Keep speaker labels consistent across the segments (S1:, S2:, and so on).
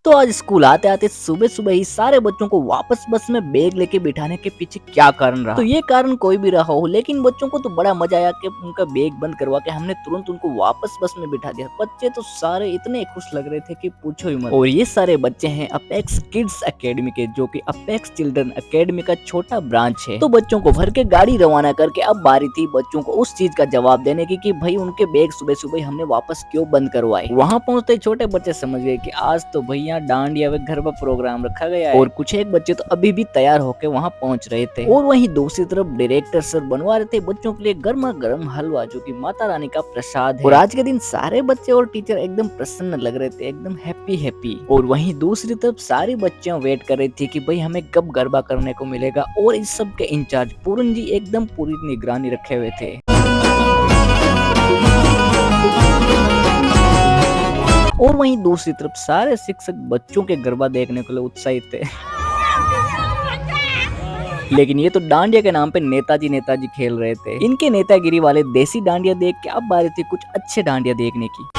S1: तो आज स्कूल आते आते सुबह सुबह ही सारे बच्चों को वापस बस में बैग लेके बिठाने के पीछे क्या कारण रहा। तो ये कारण कोई भी रहा हो, लेकिन बच्चों को तो बड़ा मजा आया कि उनका बैग बंद करवा के हमने तुरंत उनको वापस बस में बिठा दिया। बच्चे तो सारे इतने खुश लग रहे थे कि पूछो ही मत। और ये सारे बच्चे हैं अपेक्स किड्स एकेडमी के, जो कि अपेक्स चिल्ड्रन एकेडमी का छोटा ब्रांच है। तो बच्चों को भर के गाड़ी रवाना करके अब बारी थी बच्चों को उस चीज का जवाब देने की कि भाई उनके बैग सुबह सुबह हमने वापस क्यों बंद करवाए। वहाँ पहुँचते छोटे बच्चे समझ गए कि आज तो भैया डांडिया व गरबा प्रोग्राम रखा गया है। और कुछ एक बच्चे तो अभी भी तैयार होकर वहाँ पहुँच रहे थे। और वहीं दूसरी तरफ डायरेक्टर सर बनवा रहे थे बच्चों के लिए गर्मा गर्म हलवा, जो कि माता रानी का प्रसाद है। और आज के दिन सारे बच्चे और टीचर एकदम प्रसन्न लग रहे थे, एकदम हैप्पी हैप्पी। और वहीं दूसरी तरफ सारी बच्चियां वेट कर रही थी कि भाई हमें कब गरबा करने को मिलेगा। और इस सब के इंचार्ज पूरन जी एकदम पूरी निगरानी रखे हुए थे। और वहीं दूसरी तरफ सारे शिक्षक बच्चों के गरबा देखने के लिए उत्साहित थे। लेकिन ये तो डांडिया के नाम पे नेताजी नेताजी खेल रहे थे। इनके नेतागिरी वाले देसी डांडिया देख के अब बारी थी कुछ अच्छे डांडिया देखने की।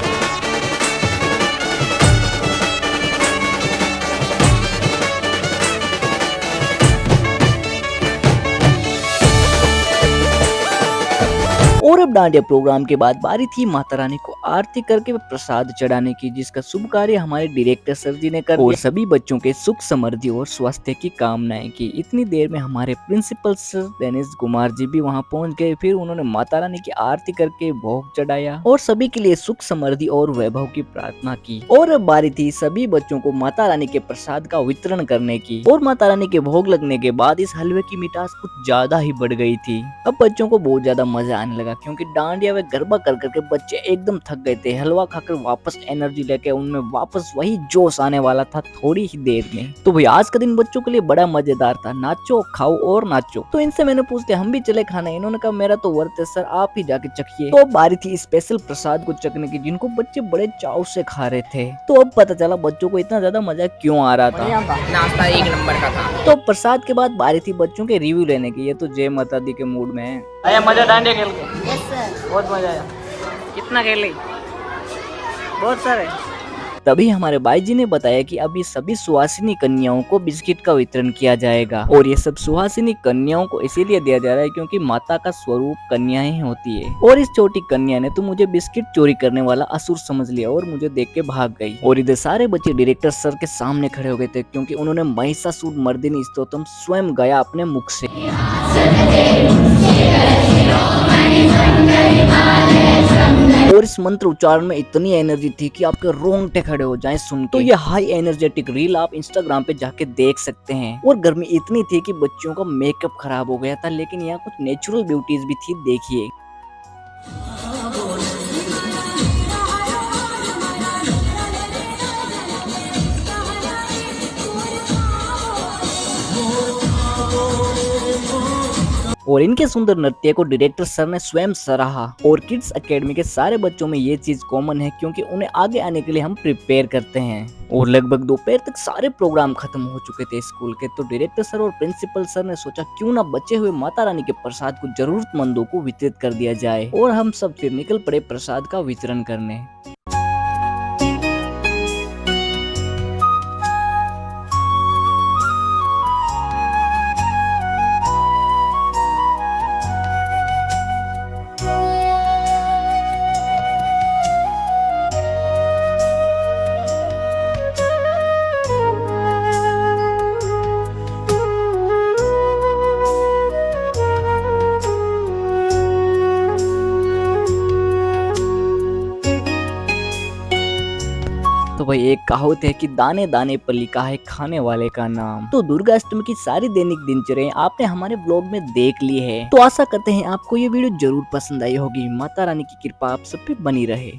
S1: और अब डांडिया प्रोग्राम के बाद बारी थी माता रानी को आरती करके प्रसाद चढ़ाने की, जिसका शुभ कार्य हमारे डायरेक्टर सर जी ने कर दिया और सभी बच्चों के सुख समृद्धि और स्वास्थ्य की कामनाएं की। इतनी देर में हमारे प्रिंसिपल सर दिनेश कुमार जी भी वहां पहुंच गए। फिर उन्होंने माता रानी की आरती करके भोग चढ़ाया और सभी के लिए सुख समृद्धि और वैभव की प्रार्थना की। और अब बारी थी सभी बच्चों को माता रानी के प्रसाद का वितरण करने की। और माता रानी के भोग लगने के बाद इस हलवे की मिठास कुछ ज्यादा ही बढ़ गई थी। अब बच्चों को बहुत ज्यादा मजा आने लगा, क्योंकि डांडिया व गरबा कर करके बच्चे एकदम थक गए थे। हलवा खाकर वापस एनर्जी लेके उनमें वापस वही जोश आने वाला था थोड़ी ही देर में। तो भाई आज का दिन बच्चों के लिए बड़ा मजेदार था। नाचो खाओ और नाचो। तो इनसे मैंने पूछते हम भी चले खाने, इन्होंने कहा मेरा तो वर्त है सर, आप ही जाके चखिए। तो अब बारी थी स्पेशल प्रसाद को चखने की, जिनको बच्चे बड़े चाव से खा रहे थे। तो अब पता चला बच्चों को इतना ज्यादा मजा क्यों आ रहा था।
S2: नाश्ता एक नंबर का था।
S1: तो प्रसाद के बाद बारी थी बच्चों के रिव्यू लेने की। ये तो जय माता दी के मूड में है।
S3: आया मजा डांडिया खेल के?
S2: Yes sir.
S3: बहुत मजा आया। कितना खेले? बहुत सारे।
S1: तभी हमारे भाई जी ने बताया कि अभी सभी सुहासिनी कन्याओं को बिस्किट का वितरण किया जाएगा। और ये सब सुहासिनी कन्याओं को इसीलिए दिया जा रहा है क्योंकि माता का स्वरूप कन्याएं होती है। और इस छोटी कन्या ने तो मुझे बिस्किट चोरी करने वाला असुर समझ लिया और मुझे देख के भाग गई। और इधर सारे बच्चे डायरेक्टर सर के सामने खड़े हो गए थे, क्योंकि उन्होंने महिषासुर मर्दिनी स्तोत्रम स्वयं गाया अपने मुख से। और इस मंत्र उच्चारण में इतनी एनर्जी थी कि आपके रोंगटे खड़े हो जाएं सुन के। तो ये हाई एनर्जेटिक रील आप इंस्टाग्राम पे जाके देख सकते हैं। और गर्मी इतनी थी कि बच्चों का मेकअप खराब हो गया था, लेकिन यहाँ कुछ नेचुरल ब्यूटीज भी थी, देखिए। और इनके सुंदर नृत्य को डायरेक्टर सर ने स्वयं सराहा। और किड्स एकेडमी के सारे बच्चों में ये चीज कॉमन है, क्योंकि उन्हें आगे आने के लिए हम प्रिपेयर करते हैं। और लगभग दोपहर तक सारे प्रोग्राम खत्म हो चुके थे स्कूल के। तो डायरेक्टर सर और प्रिंसिपल सर ने सोचा क्यों ना बचे हुए माता रानी के प्रसाद को जरूरतमंदों को वितरित कर दिया जाए। और हम सब फिर निकल पड़े प्रसाद का वितरण करने। तो भाई एक कहावत है कि दाने दाने पर लिखा है खाने वाले का नाम। तो दुर्गा अष्टमी की सारी दैनिक दिनचर्या आपने हमारे ब्लॉग में देख ली है। तो आशा करते हैं आपको ये वीडियो जरूर पसंद आई होगी। माता रानी की कृपा आप सब पे बनी रहे।